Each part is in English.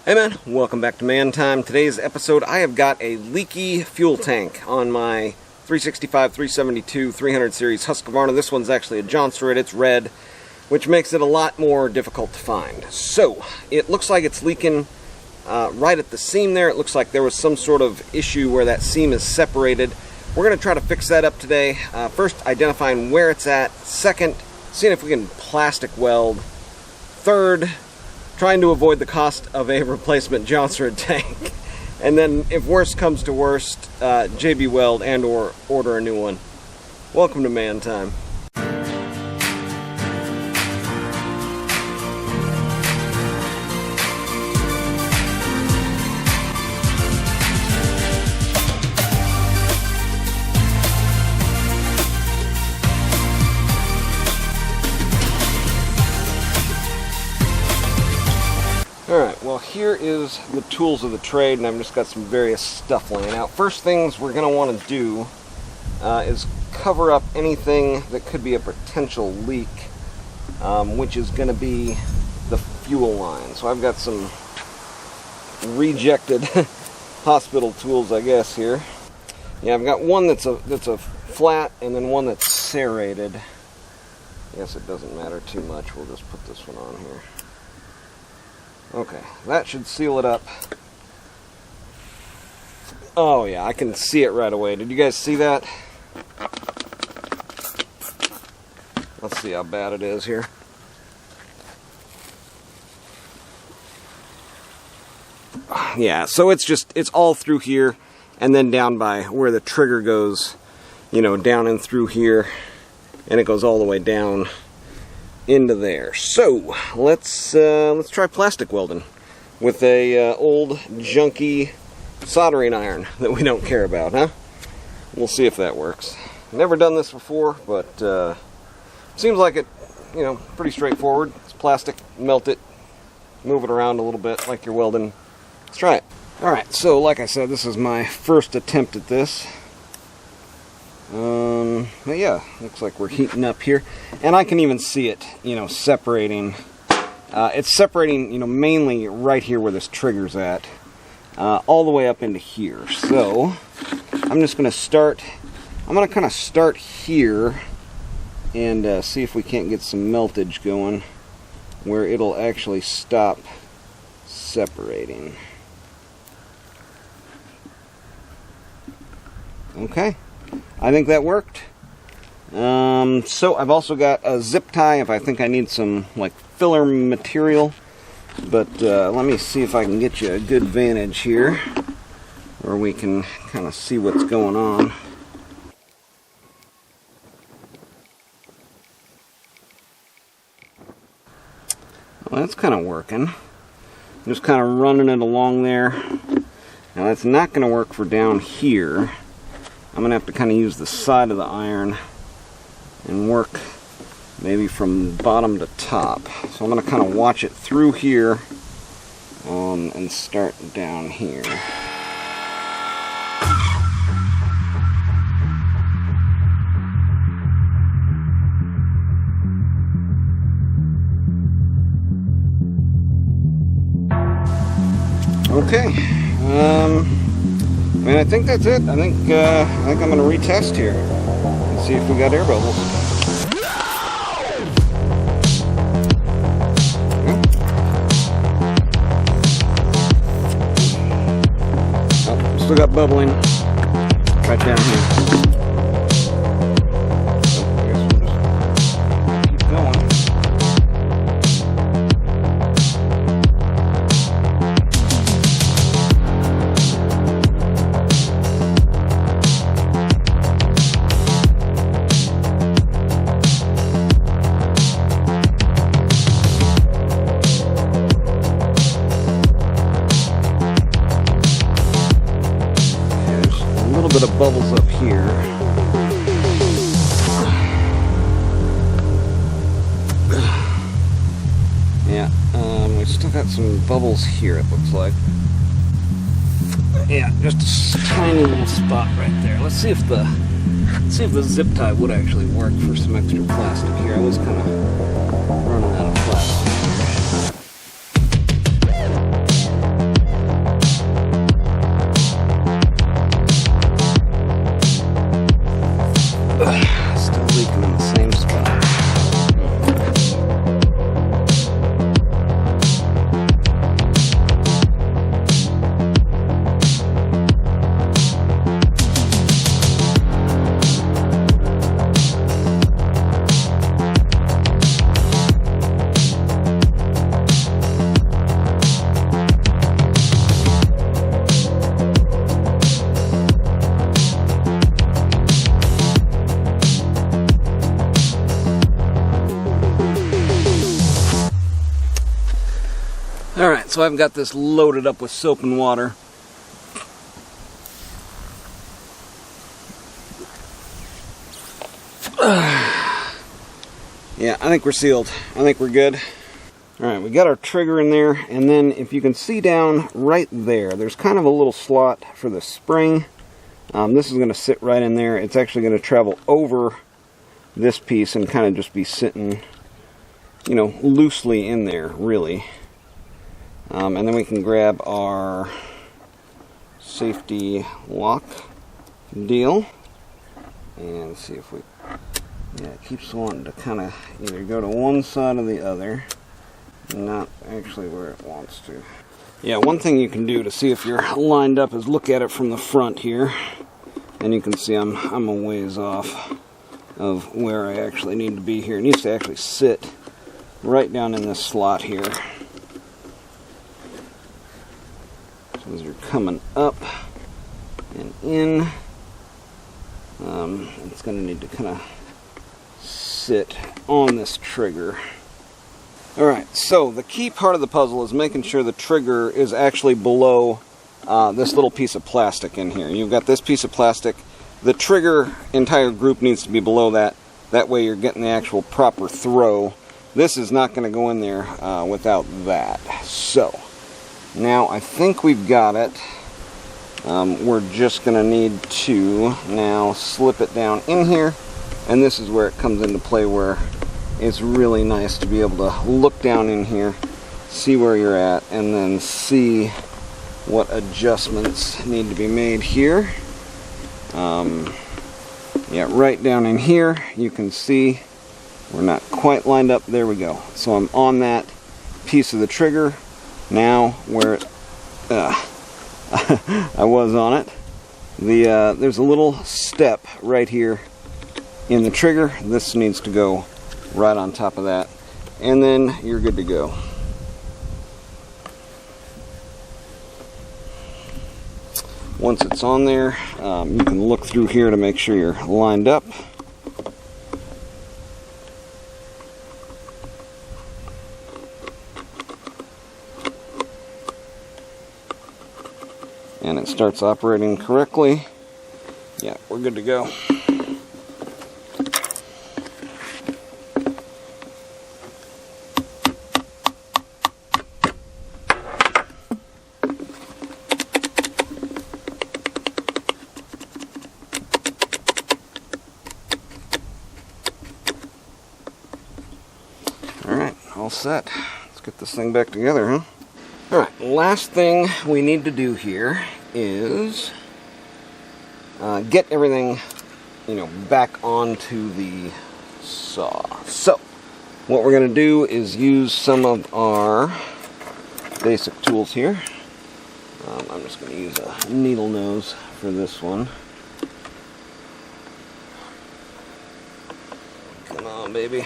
Hey man, welcome back to Man Time. Today's episode, I have got a leaky fuel tank on my 365, 372, 300 series Husqvarna. This one's actually a Johnston. It's red, which makes it a lot more difficult to find. So, it looks like it's leaking right at the seam there. It looks like there was some sort of issue where that seam is separated. We're going to try to fix that up today. First, identifying where it's at. Second, seeing if we can plastic weld. Third, trying to avoid the cost of a replacement Johnston tank. And then, if worst comes to worst, JB Weld and or order a new one. Welcome to Man Time. Alright, well here is the tools of the trade, and I've just got some various stuff laying out. First things we're going to want to do is cover up anything that could be a potential leak, which is going to be the fuel line. So I've got some rejected hospital tools, I guess, here. Yeah, I've got one that's a flat, and then one that's serrated. I guess it doesn't matter too much. We'll just put this one on here. Okay, that should seal it up. Oh yeah, I can see it right away. Did you guys see that? Let's see how bad it is here. Yeah, so it's all through here, and then down by where the trigger goes, you know, down and through here, and it goes all the way down into there. So let's try plastic welding with a old junky soldering iron that we don't care about, huh? We'll see if that works. Never done this before, but seems like it, you know, pretty straightforward. It's plastic, melt it, move it around a little bit like you're welding. Let's try it. All right, so like I said, this is my first attempt at this. But yeah, looks like we're heating up here, and I can even see it, you know, separating. It's separating, you know, mainly right here where this trigger's at, all the way up into here. So I'm just going to start. I'm going to kind of start here and see if we can't get some meltage going, where it'll actually stop separating. Okay. I think that worked. So I've also got a zip tie if I think I need some like filler material, but let me see if I can get you a good vantage here where we can kind of see what's going on. Well, that's kind of working. Just kind of running it along there. Now that's not going to work for down here. I'm going to have to kind of use the side of the iron and work maybe from bottom to top. So I'm going to kind of watch it through here and start down here. Okay. I mean, I think that's it. I think I'm going to retest here and see if we got air bubbles. Oh, still got bubbling right down here. Bit of bubbles up here. Yeah, we still got some bubbles here, it looks like. Yeah, just a tiny little spot right there. Let's see if the zip tie would actually work for some extra plastic here. I was kind of running out of plastic. Alright, so I've got this loaded up with soap and water. Yeah, I think we're sealed. I think we're good. Alright, we got our trigger in there, and then if you can see down right there, there's kind of a little slot for the spring. This is going to sit right in there. It's actually going to travel over this piece and kind of just be sitting, you know, loosely in there, really. And then we can grab our safety lock deal and see if we, yeah, it keeps wanting to kind of either go to one side or the other, not actually where it wants to. Yeah, one thing you can do to see if you're lined up is look at it from the front here, and you can see I'm a ways off of where I actually need to be here. It needs to actually sit right down in this slot here. So as you're coming up and in, it's going to need to kind of sit on this trigger. Alright, so the key part of the puzzle is making sure the trigger is actually below this little piece of plastic in here. You've got this piece of plastic. The trigger entire group needs to be below that. That way you're getting the actual proper throw. This is not going to go in there without that. So, now I think we've got it. We're just going to need to now slip it down in here. And this is where it comes into play, where it's really nice to be able to look down in here, see where you're at, and then see what adjustments need to be made here. Yeah, right down in here, you can see we're not quite lined up. There we go. So I'm on that piece of the trigger. Now, where it, I was on it, there's a little step right here in the trigger. This needs to go right on top of that, and then you're good to go. Once it's on there, you can look through here to make sure you're lined up. And it starts operating correctly. Yeah, we're good to go. Alright, all set. Let's get this thing back together, huh? Alright, last thing we need to do here is get everything, you know, back onto the saw. So, what we're going to do is use some of our basic tools here. I'm just going to use a needle nose for this one. Come on, baby.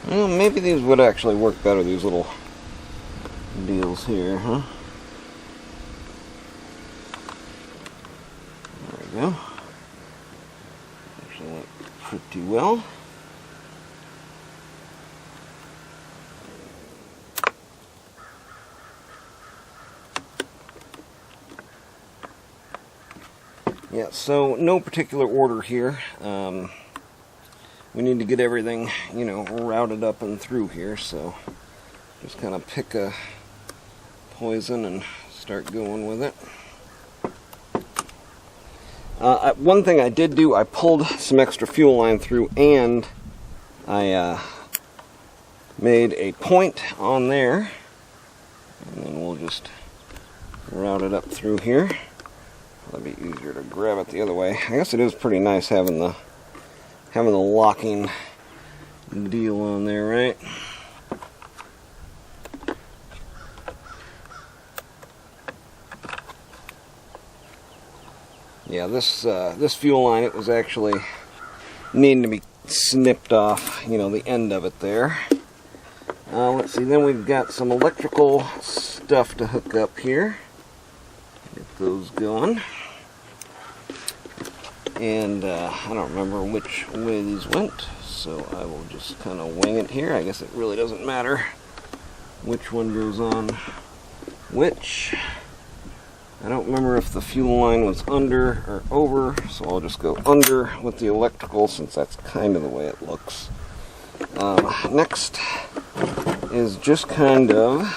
Well, maybe these would actually work better, these little deals here, huh? There we go. Actually went pretty well. Yeah, so no particular order here. We need to get everything, you know, routed up and through here, so just kind of pick a poison and start going with it. One thing I did do, I pulled some extra fuel line through, and I made a point on there, and then we'll just route it up through here. That'll be easier to grab it the other way. I guess it is pretty nice having the locking deal on there, right? Yeah, this fuel line, it was actually needing to be snipped off, you know, the end of it there. Let's see, then we've got some electrical stuff to hook up here. Get those going. And I don't remember which way these went, so I will just kind of wing it here. I guess it really doesn't matter which one goes on which. I don't remember if the fuel line was under or over, so I'll just go under with the electrical since that's kind of the way it looks. Next is just kind of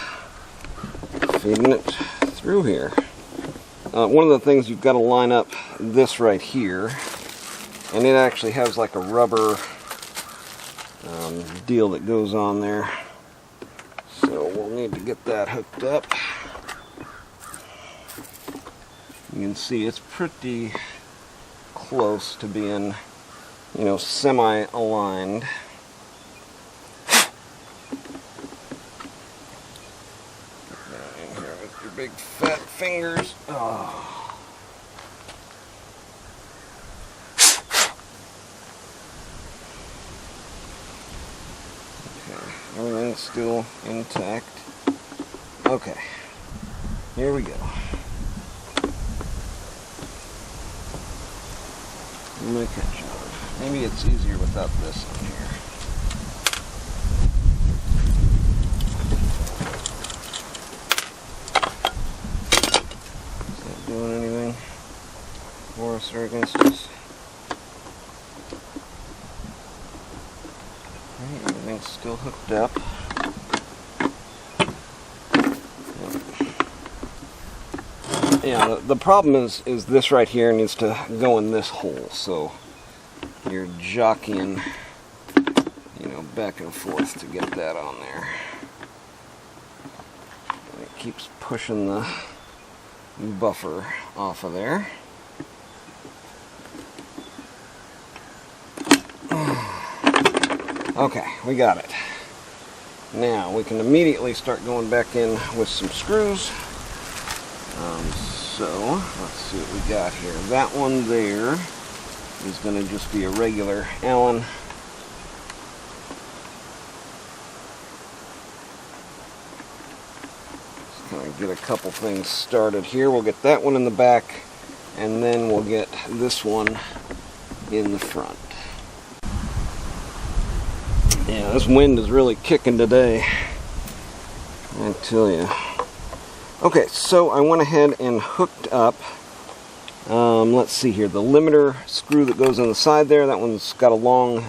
feeding it through here. One of the things you've got to line up this right here, and it actually has like a rubber deal that goes on there, so we'll need to get that hooked up. You can see it's pretty close to being, you know, semi-aligned. Get in here with your big fat fingers. Oh. Okay, everything's still intact. Okay, here we go. My catch on. Maybe it's easier without this on here. Is that doing anything for us or against us? Okay, everything's still hooked up. Yeah, the problem is this right here needs to go in this hole, so you're jockeying, you know, back and forth to get that on there. And it keeps pushing the buffer off of there. Okay, we got it. Now we can immediately start going back in with some screws. So, let's see what we got here. That one there is going to just be a regular Allen. Just kind of get a couple things started here. We'll get that one in the back, and then we'll get this one in the front. Yeah, this wind is really kicking today, I tell you. Okay, so I went ahead and hooked up, let's see here, the limiter screw that goes on the side there. That one's got a long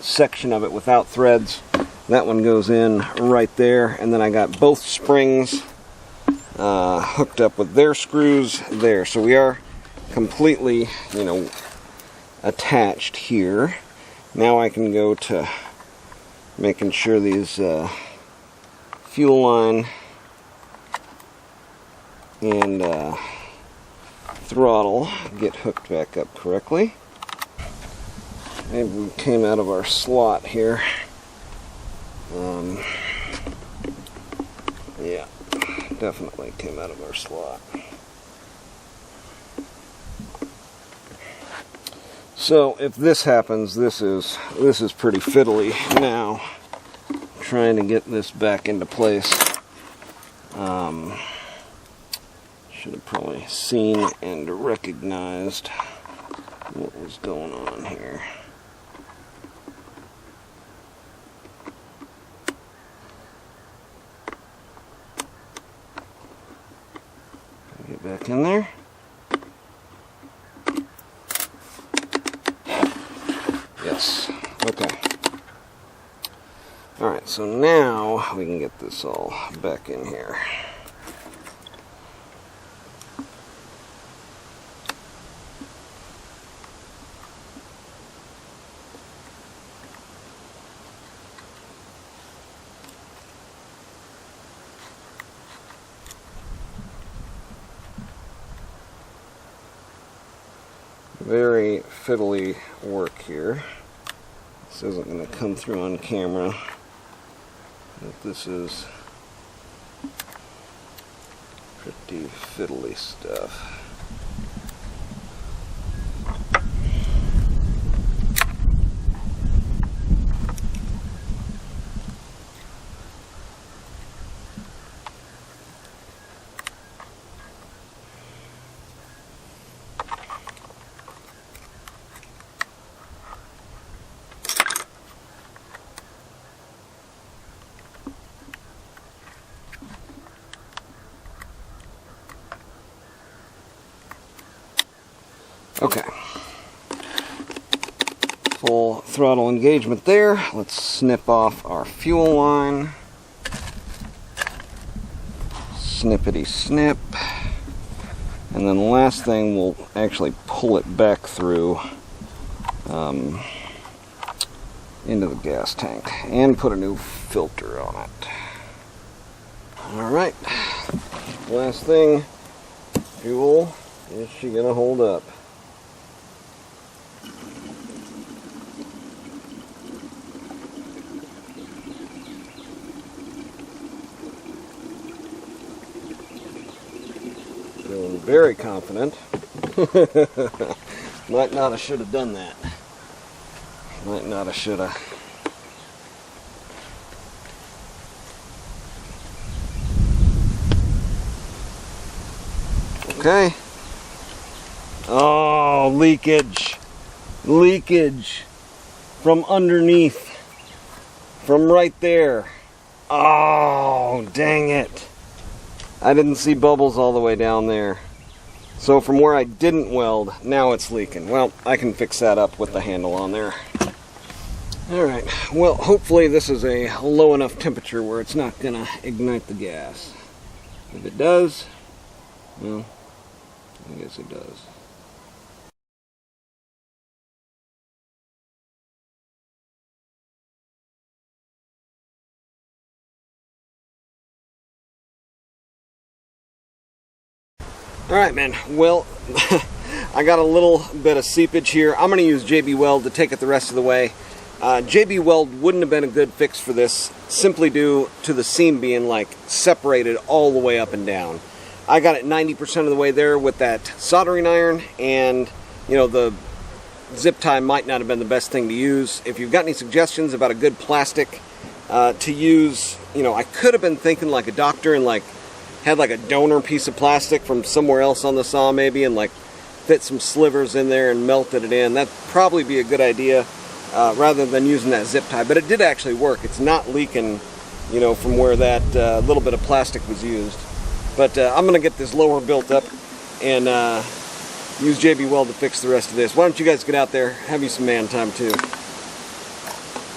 section of it without threads. That one goes in right there, and then I got both springs hooked up with their screws there. So we are completely, you know, attached here. Now I can go to making sure these fuel line and throttle get hooked back up correctly. Maybe we came out of our slot here. Yeah, definitely came out of our slot. So if this happens, this is pretty fiddly now. Trying to get this back into place. Should have probably seen and recognized what was going on here. Get back in there. Yes. Okay. Alright, so now we can get this all back in here. Very fiddly work here. This isn't going to come through on camera, but this is pretty fiddly stuff. Okay. Full throttle engagement there. Let's snip off our fuel line. Snippity snip. And then the last thing, we'll actually pull it back through into the gas tank and put a new filter on it. Alright, last thing, fuel. Is she gonna hold up? Feeling very confident. Might not have should have done that. Might not have should have. Okay. Oh, leakage. Leakage from underneath. From right there. Oh, dang it. I didn't see bubbles all the way down there. So from where I didn't weld, now it's leaking. Well, I can fix that up with the handle on there. Alright, well, hopefully this is a low enough temperature where it's not going to ignite the gas. If it does, well, I guess it does. Alright, man, well, I got a little bit of seepage here. I'm going to use JB Weld to take it the rest of the way. JB Weld wouldn't have been a good fix for this, simply due to the seam being like separated all the way up and down. I got it 90% of the way there with that soldering iron, and you know, the zip tie might not have been the best thing to use. If you've got any suggestions about a good plastic to use, you know, I could have been thinking like a doctor and like had like a donor piece of plastic from somewhere else on the saw maybe, and like fit some slivers in there and melted it in. That'd probably be a good idea rather than using that zip tie. But it did actually work. It's not leaking, you know, from where that little bit of plastic was used. But I'm going to get this lower built up and use JB Weld to fix the rest of this. Why don't you guys get out there, have you some man time too.